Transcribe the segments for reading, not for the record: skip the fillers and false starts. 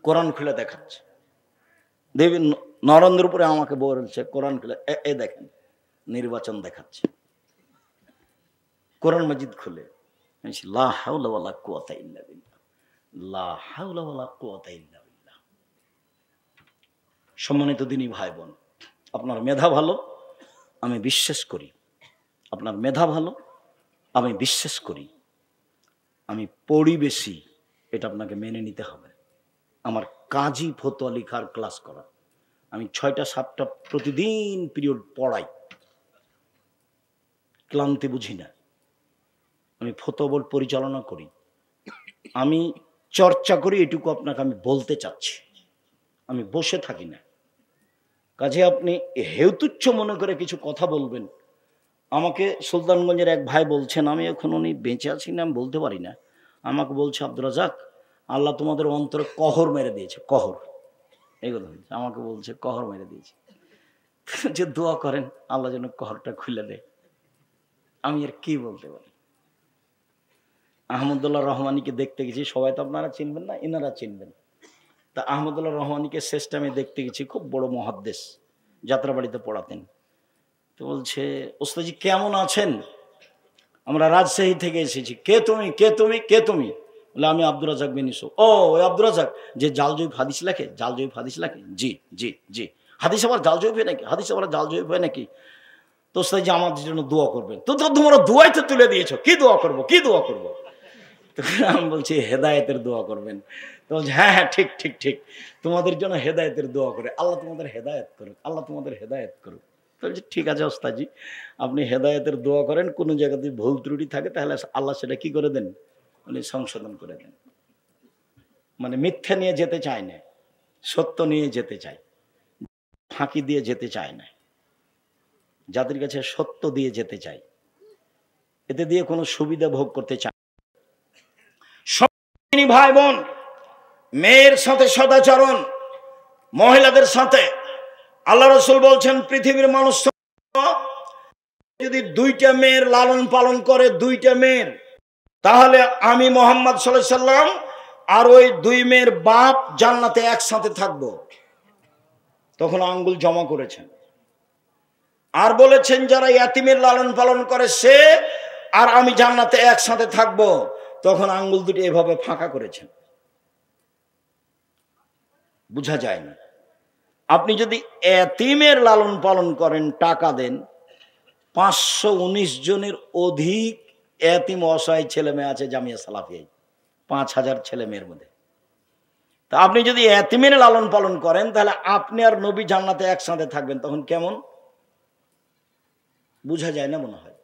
কোরআন খুলে দেখাচ্ছে। দেবী নরেন্দ্র উপরে আমাকে বলছে কোরআন খুলে, এ দেখেন নির্বাচন দেখাচ্ছে, কোরআন মাজিদ খুলে। লা হাওলা ওয়ালা কুওয়াতা ইল্লা বিল্লাহ, লা হাওলা ওয়ালা কুওয়াতা ইল্লা বিল্লাহ। সম্মানিত দিনী ভাই বোন, আপনার মেধা ভালো, আমি বিশ্বাস করি। আপনার মেধা ভালো, আমি বিশ্বাস করি। আমি পড়ি বেশি, এটা আপনাকে মেনে নিতে হবে। আমার কাজী ফতোয়া লেখার ক্লাস করা। আমি 6টা 7টা প্রতিদিন পিরিয়ড পড়াই, ক্লান্তি বুঝি না। আমি ফতোয়া বোর্ড পরিচালনা করি, আমি চর্চা করি, এটুকু আপনাকে আমি বলতে চাচ্ছি। আমি বসে থাকি না। কাজে আপনি হেউতুচ্ছ মনে করে কিছু কথা বলবেন। আমাকে সুলতানগঞ্জের এক ভাই বলছেন, আমি এখন উনি বেঁচে আছি না আমি বলতে পারি না, আমাকে বলছে আব্দুর রাজ্জাক আল্লাহ তোমাদের অন্তরে কহর মেরে দিয়েছে, কহর। এগুলো আমাকে বলছে কহর মেরে দিয়েছে, যে দোয়া করেন আল্লাহ যেন কহরটা খুলে দেয়। আমি আর কি বলতে পারি। আহমদুল্লাহ রহমানীকে দেখতে গেছি, সবাই তো আপনারা চিনবেন না, এনারা চিনবেন। তা আহমদুল্লাহ রহমানীকে শেষ টাইমে দেখতে গেছি, খুব বড় মহাদ্দেশ, যাত্রাবাড়িতে পড়াতেন। তো বলছে ওস্তাদজি কেমন আছেন, আমরা রাজশাহী থেকে এসেছি। কে তুমি, কে তুমি, কে তুমি? বলে আমি আব্দুর রাজ্জাক বিন ইউসুফ। ও ওই আব্দুর রাজ্জাক যে জাল জয়ীফ হাদিস লেখে, জাল জয়ীফ হাদিস লেখে? জি জি জি। হাদিস আবার জাল জয়ীফ হয় নাকি? হাদিস আবার জাল জয়ীফ হয় নাকি? তো ওস্তাদজি আমাদের জন্য দোয়া করবেন। তো তোমরা দোয়াই তো তুলে দিয়েছো, কি দোয়া করবো, কি দোয়া করবো? আমি বলছি হেদায়েতের দোয়া করবেন। তো বলছে হ্যাঁ হ্যাঁ ঠিক ঠিক ঠিক, তোমাদের জন্য হেদায়েতের দোয়া করে, আল্লাহ তোমাদের হেদায়েত করুক, আল্লাহ তোমাদের হেদায়েত করুক। তো বলছি ঠিক আছে ওস্তাদজি, আপনি হেদায়েতের দোয়া করেন, কোনো জায়গাতে ভুল ত্রুটি থাকে তাহলে আল্লাহ সেটা কি করে দেন, উনি সংশোধন করে দেন। মানে মিথ্যা নিয়ে যেতে চায় না, সত্য নিয়ে যেতে চায়, ফাঁকি দিয়ে যেতে চায় না, যাদের কাছে সত্য দিয়ে যেতে চায়, এতে দিয়ে কোনো সুবিধা ভোগ করতে চায়। ভাই বোন, মেয়ের সাথে সদাচরণ, মহিলাদের সাথে আল্লাহ রাসূল বলছেন পৃথিবীর মানুষ যদি 2টা মেয়ের লালন পালন করে, 2টা মেয়ের, তাহলে আমি মুহাম্মদ সাল্লাল্লাহু আলাইহি সাল্লাম আর ওই 2 মেয়ের বাপ জান্নাতে একসাথে থাকবো। তখন আঙ্গুল জমা করেছেন। আর বলেছেন যারা ইয়াতিমের লালন পালন করে সে আর আমি জান্নাতে একসাথে থাকবো। তখন আঙ্গুল দুটি এভাবে ফাঁকা করেছেন। বুঝা যায় না। আপনি যদি এতিমের লালন পালন করেন, টাকা দেন, 519 জনের অধিক এতিম অসহায় ছেলে মেয়ে আছে জামিয়া সালাফিয়ায়, 5000 ছেলে মেয়ের মধ্যে। তা আপনি যদি এতিমের লালন পালন করেন তাহলে আপনি আর নবী জান্নাতে একসাথে থাকবেন, তখন কেমন বুঝা যায় না মনে হয়।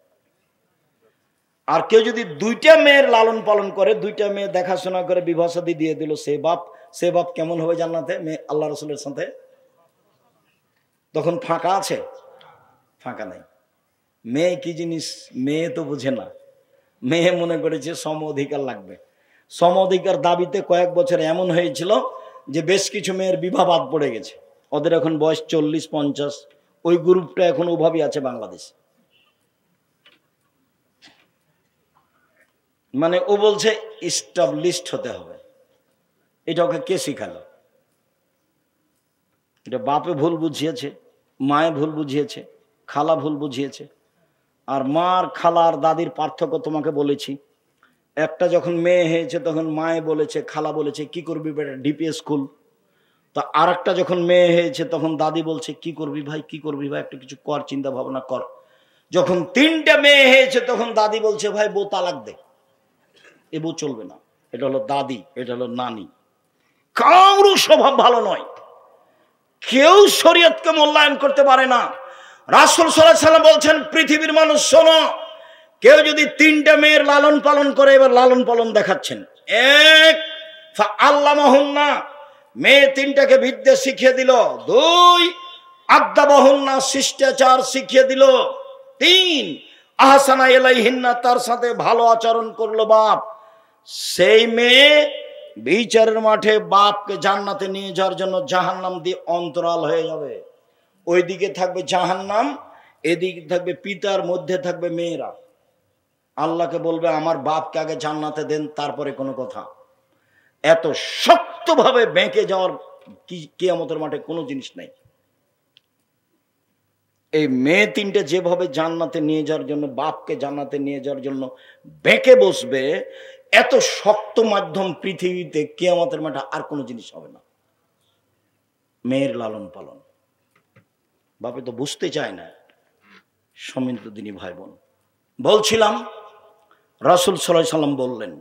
আর কেউ যদি 2টা মেয়ের লালন পালন করে, 2টা মেয়ে দেখাশোনা করে বিবাহ শাদী দিয়ে দিল, সে বাপ কেমন হবে জান্নাতে মেয়ে আল্লাহ রাসূলের সাথে? তখন ফাঁকা আছে? ফাঁকা নাই। মেয়ে কি জিনিস মেয়ে তো বুঝে না। মেয়ে মনে করেছে সম অধিকার লাগবে। সম অধিকার দাবিতে কয়েক বছর এমন হয়েছিল যে বেশ কিছু মেয়ের বিবাহ বাদ পড়ে গেছে। ওদের এখন বয়স 40-50। ওই গ্রুপটা এখন ওভাবেই আছে বাংলাদেশে। মানে ও বলছে ইস্টাবলিশড হতে হবে। এটা ওকে কে শিখালো? এটা বাপে ভুল বুঝিয়েছে, মায়ে ভুল বুঝিয়েছে, খালা ভুল বুঝিয়েছে। আর মার, খালার, দাদির পার্থক্য তোমাকে বলেছি। একটা যখন মেয়ে হয়েছে তখন মায়ে বলেছে, খালা বলেছে কি করবি বেটা, ডিপিএস স্কুল। তা আর একটা যখন মেয়ে হয়েছে তখন দাদি বলছে কি করবি ভাই, কি করবি ভাই, একটা কিছু কর, চিন্তা ভাবনা কর। যখন 3টে মেয়ে হয়েছে তখন দাদি বলছে ভাই বউ তালাক দে, এ বউ চলবে না। এটা হলো দাদি, এটা হলো নানি। কারো স্বভাব ভালো নয়, কেউ শরীয়তকে মূল্যায়ন করতে পারে না। রাসূল সাল্লাল্লাহু আলাইহি সাল্লাম বলছেন পৃথিবীর মানুষ শোনো, কেউ যদি 3টা মেয়ের লালন পালন করে, এবার লালন পালন দেখাচ্ছেন। 1 ফাআল্লামাহুন্না, মেয়ে 3টাকে বিদ্যা শিখিয়ে দিল। 2 আদাবাহুন্না, শিষ্টাচার শিখিয়ে দিল। 3 আহসানা ইলাইহিন্না, তার সাথে ভালো আচরণ করলো বাপ। সেই মেয়ে বিচারের মাঠে বাপকে জান্নাতে নিয়ে যাওয়ার জন্য জাহান্নাম দিয়ে অন্তরাল হয়ে যাবে। ওইদিকে থাকবে জাহান্নাম, এদিকে থাকবে পিতার, মধ্যে থাকবে মেয়েরা। আল্লাহকে বলবে আমার বাপকে আগে জান্নাতে দেন, তারপরে কোনো কথা। এত শক্তভাবে বেঁকে যাওয়ার কিয়ামতের মাঠে কোনো জিনিস নাই। এই মেয়ে তিনটে যেভাবে জান্নাতে নিয়ে যাওয়ার জন্য, বাপকে জান্নাতে নিয়ে যাওয়ার জন্য বেঁকে বসবে, এত শক্ত মাধ্যম পৃথিবীতে কিয়ামতের মাঠে আর কোনো জিনিস হবে না। মেয়ের লালন পালন বাপে তো বুঝতে চায় না। সম্মানিত দিনী ভাই বোন, বলছিলাম রাসূল সাল্লাল্লাহু আলাইহি সাল্লাম বললেন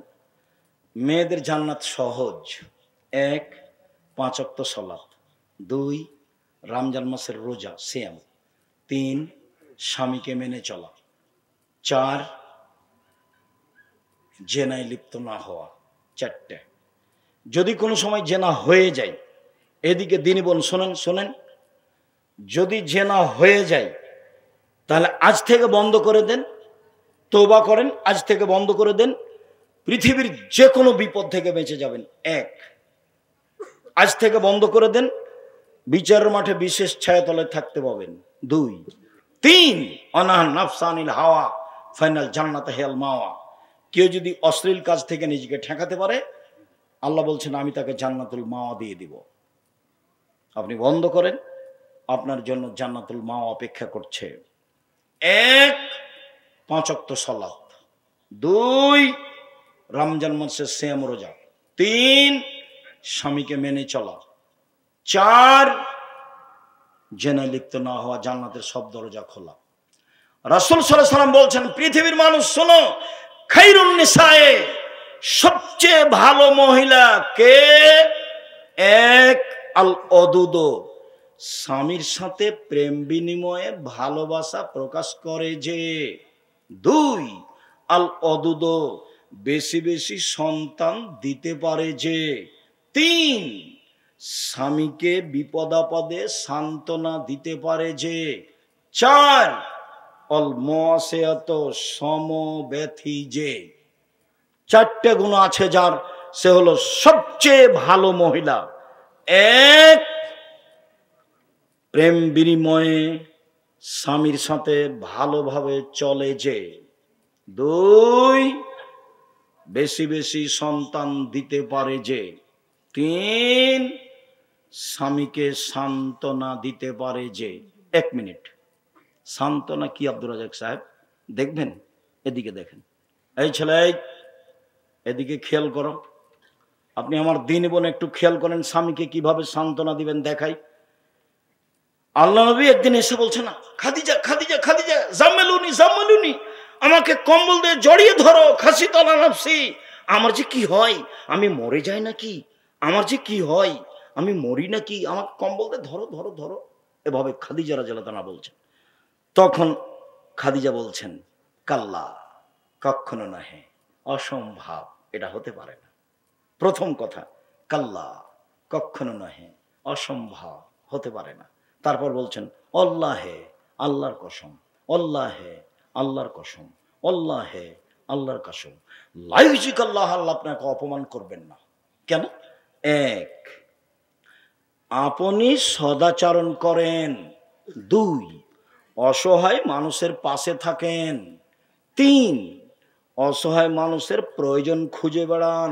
মেয়েদের জান্নাত সহজ। 1, 5 ওয়াক্ত সালাত, 2, রমজান মাসের রোজা সিয়াম, 3, স্বামীকে মেনে চলা, 4, জেনায় লিপ্ত না হওয়া, 4টে। যদি কোনো সময় জেনা হয়ে যায়, এদিকে দিনী বোন শোনেন, যদি জেনা হয়ে যায় তাহলে আজ থেকে বন্ধ করে দেন, তওবা করেন, আজ থেকে বন্ধ করে দেন, পৃথিবীর যে কোনো বিপদ থেকে বেঁচে যাবেন। 1, আজ থেকে বন্ধ করে দেন, বিচারের মাঠে বিশেষ ছায়াতলে থাকতে পাবেন। 2, 3, অনাহা নাফসানিল হাওয়া ফাইনাল জান্নাত হেল মাওয়া। কেউ যদি অশ্লীল কাজ থেকে নিজেকে ঠেকাতে পারে, আল্লাহ বলছেন আমি তাকে জান্নাতুল মাওয়া দিয়ে দিব। আপনি বন্ধ করেন, আপনার জন্য জান্নাতুল মাওয়া অপেক্ষা করছে। 1, 5 ওয়াক্ত সালাত, 2, রমজান মাসের সিয়াম রোজা, 3, স্বামীকে মেনে চলা, 4, জেনায় লিপ্ত না হওয়া, জান্নাতের সব দরজা খোলা। রাসূল সাল্লাল্লাহু আলাইহি সাল্লাম বলছেন পৃথিবীর মানুষ শোনো, খায়রুন নিসায়ে, সবচেয়ে ভালো মহিলা কে? 1, আল অদুদ, স্বামীর সাথে প্রেম বিনিময়ে ভালোবাসা প্রকাশ করে যে। 2, আল অদুদ, বেশি বেশি সন্তান দিতে পারে যে। 3, স্বামীকে বিপদ আপদে সান্ত্বনা দিতে পারে যে। 4, অল মুআসিয়াত, সমব্যথী যে। 4টে গুণ আছে যার, সে হলো সবচেয়ে ভালো মহিলা। 1, প্রেম বিনিময়ে স্বামীর সাথে ভালোভাবে চলে যে। 2, বেশি বেশি সন্তান দিতে পারে যে। 3, স্বামীকে সান্ত্বনা দিতে পারে যে। 1 মিনিট, সান্ত্বনা কি আব্দুর রাজাক সাহেব? দেখবেন, এদিকে দেখেন, এই ছেলে এদিকে খেয়াল করো। আপনি আমার দিন বোন একটু খেয়াল করেন, স্বামীকে কিভাবে সান্ত্বনা দিবেন দেখাই। আল্লাহ নবী একদিন এসে বলছে না, খাদিজা খাদিজা খাদিজা জাম্মেলুনি জাম্মেলুনি, আমাকে কম্বল দিয়ে জড়িয়ে ধরো, খাসি তলা নাফসি, আমার যে কি হয়, আমি মরে যাই নাকি, আমার যে কি হয়, আমি মরি নাকি, আমাকে কম্বল দিয়ে ধরো ধরো ধরো, এভাবে খাদিজা রাদিয়াল্লাহু তাআলা বলছেন। তখন খাদিজা বলছেন কাল্লা, কখনো নহে, অসম্ভব, এটা হতে পারে না। প্রথম কথা, কাল্লা, কখনো নহে, অসম্ভব, হতে পারে না। তারপর বলছেন আল্লাহে, আল্লাহর কসম, আল্লাহে, আল্লাহর কসম, আল্লাহে, আল্লাহর কসম, লাইজিক আল্লাহ, আল্লাহ আপনাকে অপমান করবেন না। কেন? 1, আপনি সদাচরণ করেন। 2, অসহায় মানুষের পাশে থাকেন। 3, অসহায় মানুষের প্রয়োজন খুঁজে বেড়ান।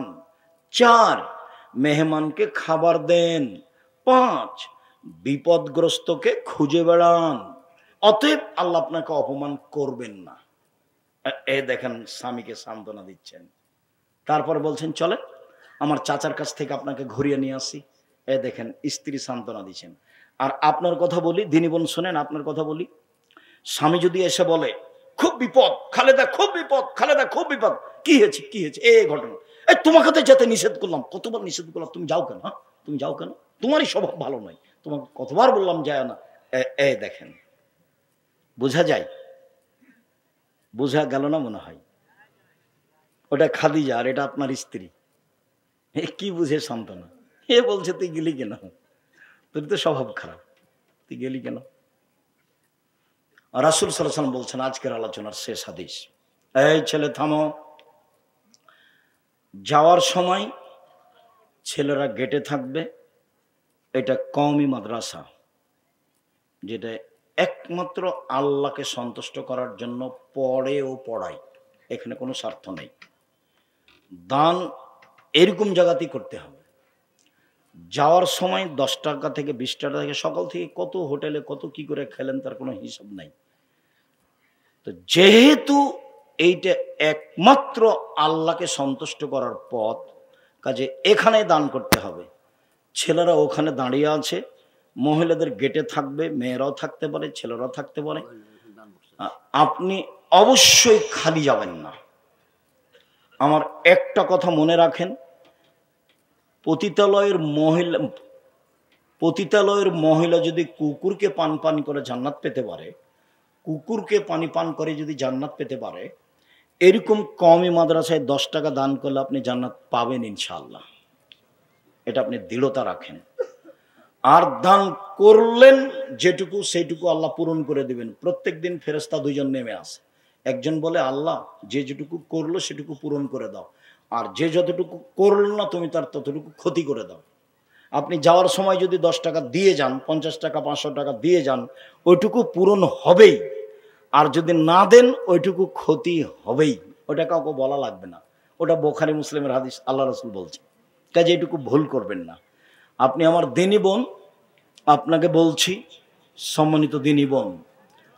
4, মেহমানকে খাবার দেন। 5, বিপদগ্রস্তকে খুঁজে বেড়ান। অতএব আল্লাহ আপনাকে অপমান করবেন না। এ দেখেন স্বামীকে সান্ত্বনা দিচ্ছেন। তারপর বলছেন চলে আমার চাচার কাছ থেকে আপনাকে ঘুরিয়ে নিয়ে আসি। এ দেখেন স্ত্রী সান্ত্বনা দিচ্ছেন। আর আপনার কথা বলি, দিনী বোন শোনেন, আপনার কথা বলি, স্বামী যদি এসে বলে খুব বিপদ খালেদা, খুব বিপদ খালেদা, খুব বিপদ, কি হয়েছে কি হয়েছে, এই ঘটনা, এই তোমাকে তো যেতে নিষেধ করলাম, কতবার নিষেধ করলাম, তুমি যাও কেন? হ্যাঁ, তুমি যাও কেন? তোমারই স্বভাব ভালো নয়, তোমাকে কতবার বললাম যায় না। এ দেখেন, বোঝা যায়, বোঝা গেল না মনে হয়? ওটা খাদিজা আর এটা আপনার স্ত্রী। কি বুঝে সান্ত্বনা? এ বলছে তুই গেলি কেন, তোর তো স্বভাব খারাপ, তুই গেলি কেন? রাসূল সাল্লাল্লাহু আলাইহি ওয়াসাল্লাম বলছেন আজকের আলোচনার শেষ হাদিস, এই ছেলে থামো, যাওয়ার সময় ছেলেরা গেটে থাকবে। এটা কওমি মাদ্রাসা, যেটা একমাত্র আল্লাহকে সন্তুষ্ট করার জন্য পড়ে ও পড়ায়, এখানে কোনো স্বার্থ নেই। দান এরকম জায়গাতেই করতে হবে। যাওয়ার সময় 10 টাকা থেকে 20 টাকা থেকে সকাল থেকে কত হোটেলে কত কি করে খেলেন তার কোনো হিসাব নাই। তো যেহেতু এইটা একমাত্র আল্লাহকে সন্তুষ্ট করার পথ, কাজে এখানে দান করতে হবে। ছেলেরা ওখানে দাঁড়িয়ে আছে, মহিলাদের গেটে থাকবে, মেয়েরাও থাকতে পারে, ছেলেরাও থাকতে পারে। আপনি অবশ্যই খালি যাবেন না। আমার একটা কথা মনে রাখেন, পতিতালয়ের মহিলা যদি কুকুরকে পান করে জান্নাত পেতে পারে, কুকুরকে পানি পান করে যদি জান্নাত পেতে পারে, এরকম কওমি মাদ্রাসায় 10 টাকা দান করলে আপনি জান্নাত পাবেন ইনশাআল্লাহ। এটা আপনি দৃঢ়তা রাখেন। আর দান করলেন যেটুকু সেইটুকু আল্লাহ পূরণ করে দিবেন। প্রত্যেক দিন ফেরেশতা 2 জন নেমে আসে, একজন বলে আল্লাহ যে যেটুকু করলো সেটুকু পূরণ করে দাও, আর যে যতটুকু করল না তুমি তার ততটুকু ক্ষতি করে দাও। আপনি যাওয়ার সময় যদি 10 টাকা দিয়ে যান, 50 টাকা 500 টাকা দিয়ে যান, ওইটুকু পূরণ হবেই। আর যদি না দেন ওইটুকু ক্ষতি হবেই, ওটা কাউকে বলা লাগবে না। ওটা বুখারী মুসলিমের হাদিস, আল্লাহ রাসূল বলছে। কাজে এইটুকু ভুল করবেন না। আপনি আমার দিনী বোন, আপনাকে বলছি সম্মানিত দিনী বোন,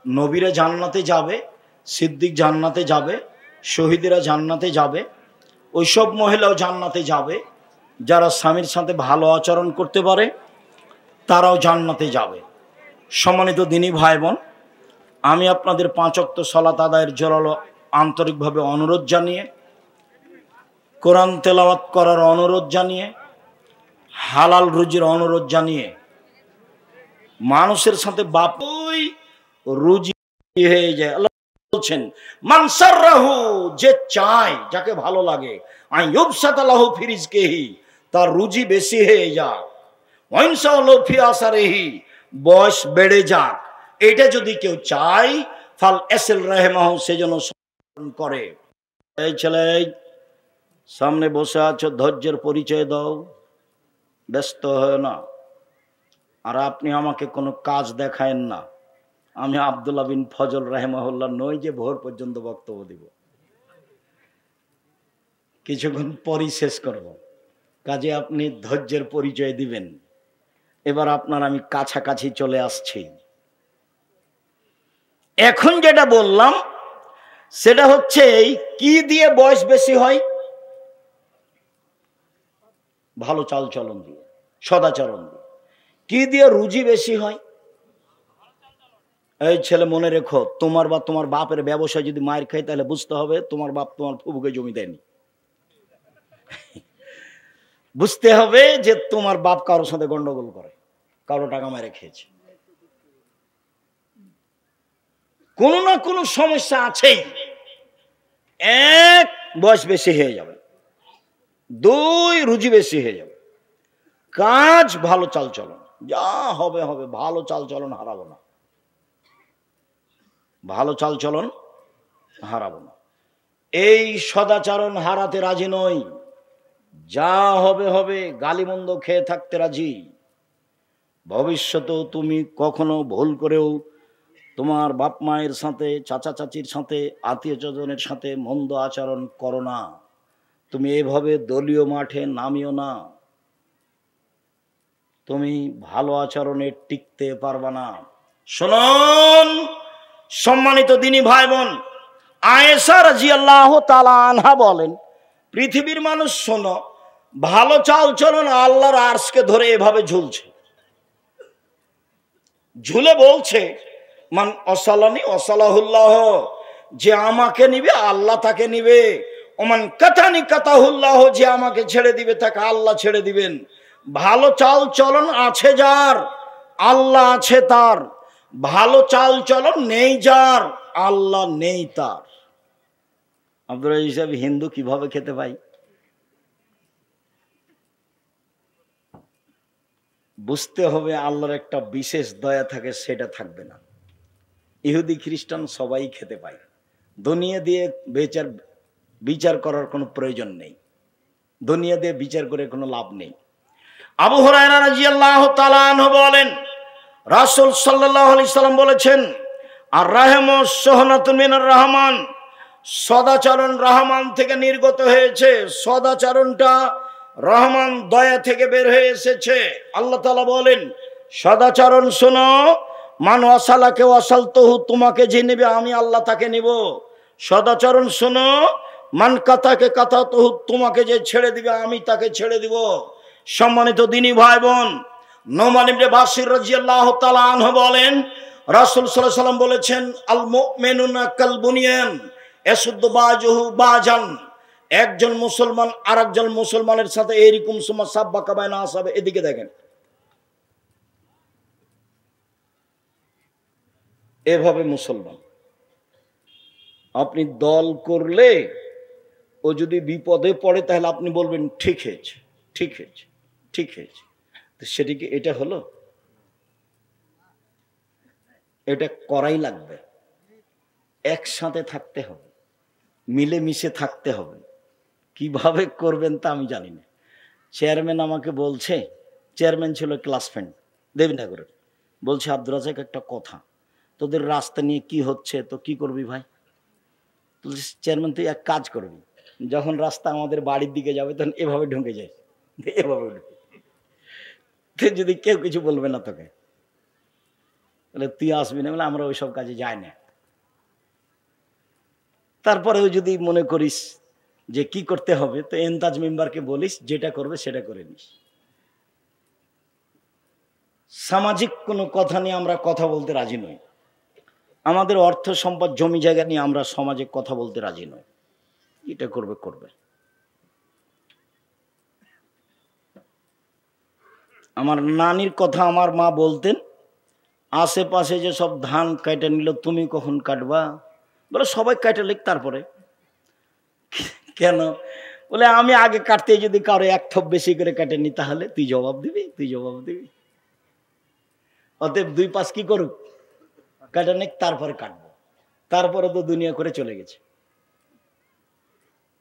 নবীরা জান্নাতে যাবে, সিদ্দিক জান্নাতে যাবে, শহীদেরা জান্নাতে যাবে, ওইসব মহিলাও জান্নাতে যাবে যারা স্বামীর সাথে ভালো আচরণ করতে পারে, তারাও জান্নাতে যাবে। সম্মানিত দিনী ভাই বোন, আমি আপনাদের 5 ওয়াক্ত সালাত আদায়ের জোরালো আন্তরিকভাবে অনুরোধ জানিয়ে, কোরআন তেলাওয়াত করার অনুরোধ জানিয়ে, হালাল রুজির অনুরোধ জানিয়ে, মানুষের সাথে বাপই রুজি হয়ে যায়। আল্লাহ বলছেন মান সাররাহু, যে চায়, যাকে ভালো লাগে, আইয়ুবসাতা লাহু ফি রিজকিহি, তার রুজি বেশি হয়ে যাক, ওয়াইনসালাহু ফি আসারিহি, বয়স বেড়ে যাক, এটা যদি কেউ চায়, ফাল এসিল রাহমাহু, সেজন্য স্মরণ করে। এই ছেলে, সামনে বসে আছো, ধৈর্যের পরিচয় দাও, ব্যস্ত হয় না। আর আপনি আমাকে কোনো কাজ দেখায়েন না। আমি আব্দুল্লাহ বিন ফজল রাহিমাহুল্লাহ নই যে ভোর পর্যন্ত বক্তব্য দিব, কিছুক্ষণ পরই শেষ করব। কাজে আপনি ধৈর্যের পরিচয় দিবেন। এবার আপনার আমি কাছাকাছি চলে আসছি। এখন যেটা বললাম সেটা হচ্ছে এই, কি দিয়ে বয়স বেশি হয়? ভালো চাল চলন দিয়ে, সদাচরণ দিয়ে। কি দিয়ে রুজি বেশি হয়? এই ছেলে মনে রেখো, তোমার বা তোমার বাপের ব্যবসা যদি মায়ের খায়, তাহলে বুঝতে হবে তোমার বাপ তোমার ফুফুকে জমি দেয়নি। বুঝতে হবে যে তোমার বাপ কারোর সাথে গন্ডগোল করে, কারো টাকা মেরে খেয়েছে, কোনো না কোনো সমস্যা আছেই। 1, বয়স বেশি হয়ে যাবে, 2, রুজি বেশি হয়ে যাবে, কাজ ভালো চাল চলন, যা হবে হবে, ভালো চাল চলন হারাবো না, ভালো চাল চলন হারাবো না। এই সদাচরণ হারাতে রাজি নই, যা হবে হবে, গালিমন্দ খেয়ে থাকতে রাজি। ভবিষ্যতেও তুমি কখনো ভুল করেও তোমার বাপ মায়ের সাথে, চাচা চাচির সাথে, আত্মীয় স্বজনের সাথে মন্দ আচরণ করো না। তুমি এভাবে দলীয় মাঠে নামিও না, তুমি ভালো আচরণে টিকতে পারবা না। শুনুন সম্মানিত দিনী ভাই বোন, আয়েশা রাদিয়াল্লাহু তাআলা আনহা বলেন, পৃথিবীর মানুষ শোনো, ভালো চাল চলন আল্লাহর আরশকে ধরে এভাবে ঝুলছে, ঝুলে বলছে মান অসালানি অসালাহুল্লাহ, যে আমাকে নিবে আল্লাহ তাকে নিবে, ওমান কাতানি কাতাহুল্লাহ, যে আমাকে ছেড়ে দিবে তাকে আল্লাহ ছেড়ে দিবেন। ভালো চাল চলন আছে যার, আল্লাহ আছে তার। ভালো চাল চলন নেই যার, আল্লাহ নেই তার। আব্দুল রাজ্জাক সাহেব, হিন্দু কিভাবে খেতে পাই? বুঝতে হবে আল্লাহর একটা বিশেষ দয়া থাকে, সেটা থাকবে না। ইহুদি খ্রিস্টান সবাই খেতে পায়, দুনিয়া দিয়ে বিচার করার কোনো প্রয়োজন নেই, দুনিয়া দিয়ে বিচার করে কোনো লাভ নেই। আবু হুরায়রা রাদিয়াল্লাহু তাআলা আনহু বলেন, রাসূল সাল্লাল্লাহু আলাইহি সাল্লাম বলেছেন, আর রাহমু সুহনাতুন মিনার রহমান, সদাচরণ রহমান থেকে নির্গত হয়েছে। সদাচরণটা রহমান দয়া থেকে বের হয়ে এসেছে। আল্লাহ তাআলা বলেন সদাচরণ শোনো, মান ওয়াসালাকে ওয়াসালতুহু, তোমাকে যে নেবে আমি আল্লাহ তাকে নেব। সদাচরণ শোনো, মান কাতাকে কাতাতুহু, তোমাকে যে ছেড়ে দিবে আমি তাকে ছেড়ে দিব। সম্মানিত দিনী ভাই বোন, নোমান ইবনে বাশির রাদিয়াল্লাহু তাআলা আনহু বলেন রাসূল সাল্লাল্লাহু আলাইহি ওয়াসাল্লাম বলেছেন আল মুমিনুনা কাল বুনিয়ান ইয়াসুদ্দু বাজুহু বাজান, একজন মুসলমান আরেকজন মুসলমানের সাথে এরকম সুমা সাব্বাকা বাইনা আসাবে। এদিকে দেখেন, এভাবে মুসলমান আপনি দল করলে ও যদি বিপদে পড়ে তাহলে আপনি বলবেন ঠিক হয়েছে, ঠিক হয়েছে, ঠিক হয়েছে। তো সেটি কি এটা হলো? এটা করাই লাগবে, একসাথে থাকতে হবে, মিলেমিশে থাকতে হবে। কিভাবে করবেন তা আমি জানি না। চেয়ারম্যান আমাকে বলছে, চেয়ারম্যান ছিল ক্লাস ফ্রেন্ড দেবীনগরের, বলছে আব্দুর রাজাক একটা কথা, তোদের রাস্তা নিয়ে কি হচ্ছে, তো কি করবি ভাই? চেয়ারম্যান তুই এক কাজ করবি, যখন রাস্তা আমাদের বাড়ির দিকে যাবে তখন এভাবে ঢুকে যায়, এভাবে যদি কেউ কিছু বলবে না তোকে, তাহলে তুই আসবি না। বলে আমরা ওইসব কাজে যাই না। তারপরেও যদি মনে করিস যে কি করতে হবে, তো এন্তাজ মেম্বারকে বলিস যেটা করবে সেটা করে নিস। সামাজিক কোনো কথা নিয়ে আমরা কথা বলতে রাজি নই। আমাদের অর্থ সম্পদ জমি জায়গা নিয়ে আমরা সমাজে কথা বলতে রাজি নই। এটা করবে করবে। আমার নানির কথা আমার মা বলতেন, আশেপাশে যে সব ধান কাটা নিল তুমি কখন কাটবা? বলে সবাই কাটা লিখ তারপরে। কেন? বলে আমি আগে কাটতে যদি কারো এক থপ বেশি করে কাটেনি তাহলে তুই জবাব দিবি, তুই জবাব দিবি। অতএব দুই পাশ কি করুক, কাটা নিক, তারপরে কাটবো। তারপরে তো দুনিয়া করে চলে গেছে।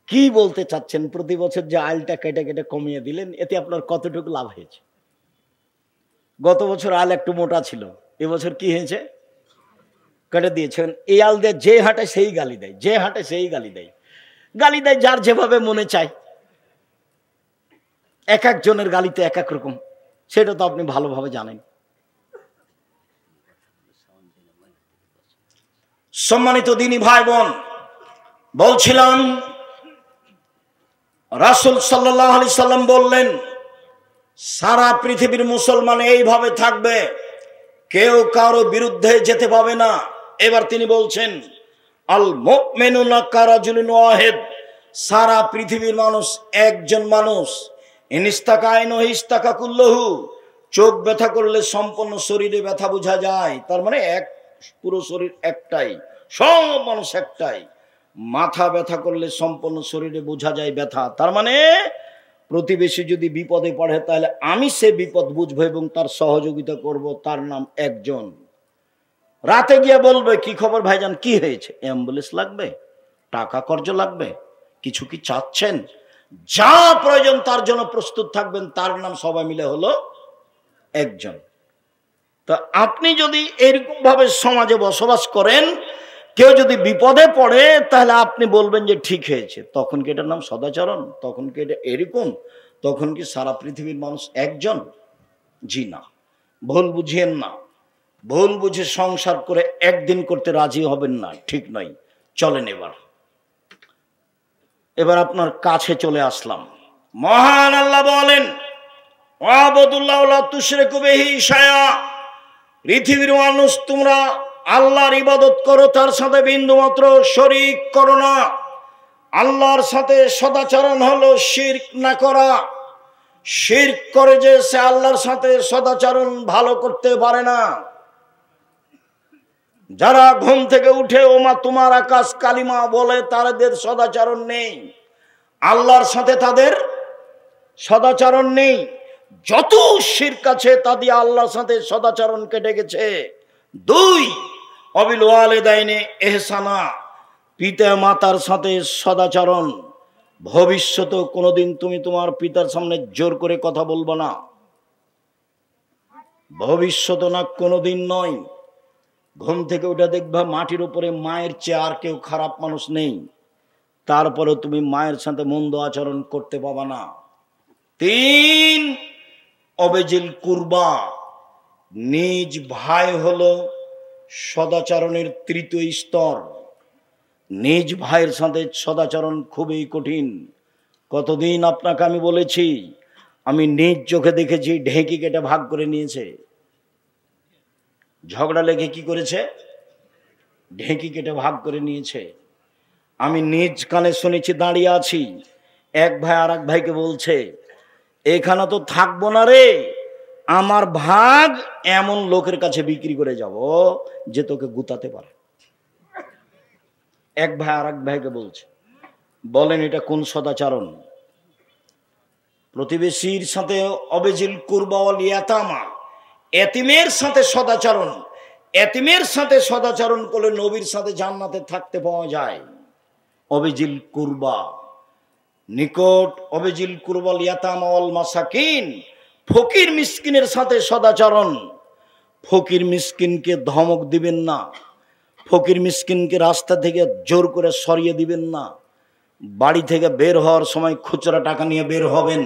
কি বলতে চাচ্ছেন? প্রতি বছর যে আলটা কেটে কেটে কমিয়ে দিলেন, এতে আপনার কতটুকু লাভ হয়েছে? গত বছর আল একটু মোটা ছিল, এবছর কি হয়েছে? কেটে দিয়েছেন। এই আল দিয়ে যে হাঁটে সেই গালি দেয়, যে হাঁটে সেই গালি দেয়। গালি দেয় যার যেভাবে মনে চায়। এক একজনের গালিতে এক এক রকম, সেটা তো আপনি ভালোভাবে জানেন। সম্মানিত দিনী ভাই বোন, বলছিলাম রাসূল সাল্লাল্লাহু আলাইহি সাল্লাম বললেন সারা পৃথিবীর মুসলমান এইভাবে থাকবে, কেউ কারো বিরুদ্ধে যেতে পাবে না। এবার তিনি বলছেন আল মুমিনুনা কারাজুলিন ওয়াহিদ, সারা পৃথিবীর মানুষ একজন মানুষ। ইনিস্তাকাইনু ইস্তাকা কুল্লুহু, চোখ ব্যথা করলে সম্পূর্ণ শরীরে ব্যথা বোঝা যায়, তার মানে এক পুরো শরীর একটাই, সব মানুষ একটাই। মাথা ব্যথা করলে সম্পূর্ণ শরীরে বোঝা যায় ব্যথা, তার মানে প্রতিবেশী যদি বিপদে পড়ে তাহলে আমি সে বিপদ বুঝবো এবং তার সহযোগিতা করব, তার নাম একজন। রাতে গিয়ে বলবে কি খবর ভাইজান, কি হয়েছে? অ্যাম্বুলেন্স লাগবে, টাকা কর্জ লাগবে, কিছু কি চাচ্ছেন? যা প্রয়োজন তার জন্য প্রস্তুত থাকবেন, তার নাম সবাই মিলে হলো একজন। তা আপনি যদি এরকম ভাবে সমাজে বসবাস করেন, কেউ যদি বিপদে পড়ে তাহলে আপনি বলবেন যে ঠিক হয়েছে, তখন কি এটার নাম সদাচরণ? তখন কি এটা এরকম? তখন কি সারা পৃথিবীর মানুষ একজন? জি না, ভুল বুঝিয়েন না। ভুল বুঝে সংসার করে একদিন করতে রাজি হবেন না, ঠিক নয়। চলেন এবার আপনার কাছে চলে আসলাম। মহান আল্লাহ বলেন ওয়াবুদুল্লাহ লা তুশরিকু বিহি শাইআ, পৃথিবীর মানুষ তোমরা আল্লাহর ইবাদত করো, তার সাথে বিন্দুমাত্র শরীক করো না। আল্লাহর সাথে সদাচরণ হলো শিরক না করা। শিরক করে যে সে আল্লাহর সাথে সদাচরণ ভালো করতে পারে না। যারা ঘুম থেকে উঠে ওমা তোমার আকাশ কালিমা বলে, তাদের সদাচরণ নেই, আল্লাহর সাথে তাদের সদাচরণ নেই। যত শিরক আছে তা দিয়ে আল্লাহর সাথে সদাচরণ কেটে গেছে। দুই, অবিল ওয়ালিদাইনে ইহসানা, পিতা মাতার সাথে সদাচরণ। ভবিষ্যতে কোনোদিন তুমি তোমার পিতার সামনে জোর করে কথা বলবো না, ভবিষ্যৎ না, কোনোদিন নয়। ঘুম থেকে উঠে দেখবা মাটির উপরে মায়ের চেয়ে আর কেউ খারাপ মানুষ নেই, তারপরে তুমি মায়ের সাথে মন্দ আচরণ করতে পাবা না। তিন, অবেজিল কুরবা, নিজ ভাই হলো সদাচরণের তৃতীয় স্তর। নিজ ভাইয়ের সাথে সদাচরণ খুবই কঠিন। কতদিন আপনাকে আমি বলেছি, আমি নিজ চোখে দেখেছি ঢেঁকি কেটে ভাগ করে নিয়েছে। ঝগড়া লেগে কি করেছে? ঢেঁকি কেটে ভাগ করে নিয়েছে। আমি নিজ কানে শুনেছি, দাঁড়িয়ে আছি, এক ভাই আর এক ভাইকে বলছে, এখানে তো থাকবো না রে, আমার ভাগ এমন লোকের কাছে বিক্রি করে যাব যে তোকে গুতাতে পারে। এক ভাই আর এক ভাইকে বলছে। বলেন এটা কোন সদাচরণ? প্রতিবেশীর সাথে অবেজিল কুরবা ওয়াল ইয়াতামা, এতিমের সাথে সদাচরণ। এতিমের সাথে সদাচরণ করলে নবীর সাথে জান্নাতে থাকতে পাওয়া যায়। অবেজিল কুরবা, নিকট, অবেজিল কুরবা ওয়াল ইয়াতামা ওয়াল মাসাকিন, ফকির মিসকিনের সাথে সদাচরণ। ফকির মিসকিনকে ধমক দিবেন না, ফকির মিসকিনকে রাস্তা থেকে জোর করে সরিয়ে দিবেন না। বাড়ি থেকে বের হওয়ার সময় খুচরা টাকা নিয়ে বের হবেন,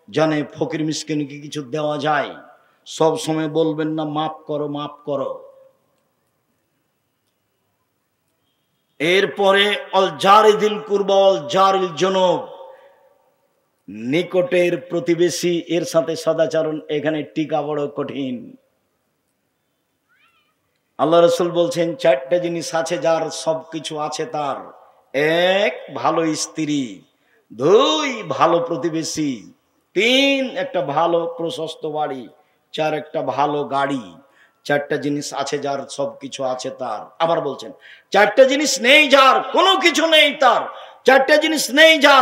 জানে ফকির মিসকিনকে কিছু দেওয়া যায়। সব সময় বলবেন না মাফ করো মাফ করো। এরপরে অল জারিদিল কুরবা অল জারিল জুনুব, নিকটের প্রতিবেশী এর সাথে সদাচরণ। এখানে টিকা বড় কঠিন। আল্লাহ রাসূল বলছেন চারটা জিনিস আছে যার সবকিছু আছে তার। এক, ভালো স্ত্রী। দুই, ভালো প্রতিবেশী। তিন, একটা ভালো প্রশস্ত বাড়ি। চার, একটা ভালো গাড়ি। চারটা জিনিস আছে যার সবকিছু আছে তার। আবার বলছেন চারটা জিনিস নেই যার, কোনো কিছু নেই তার। চারটা জিনিস নেই যার,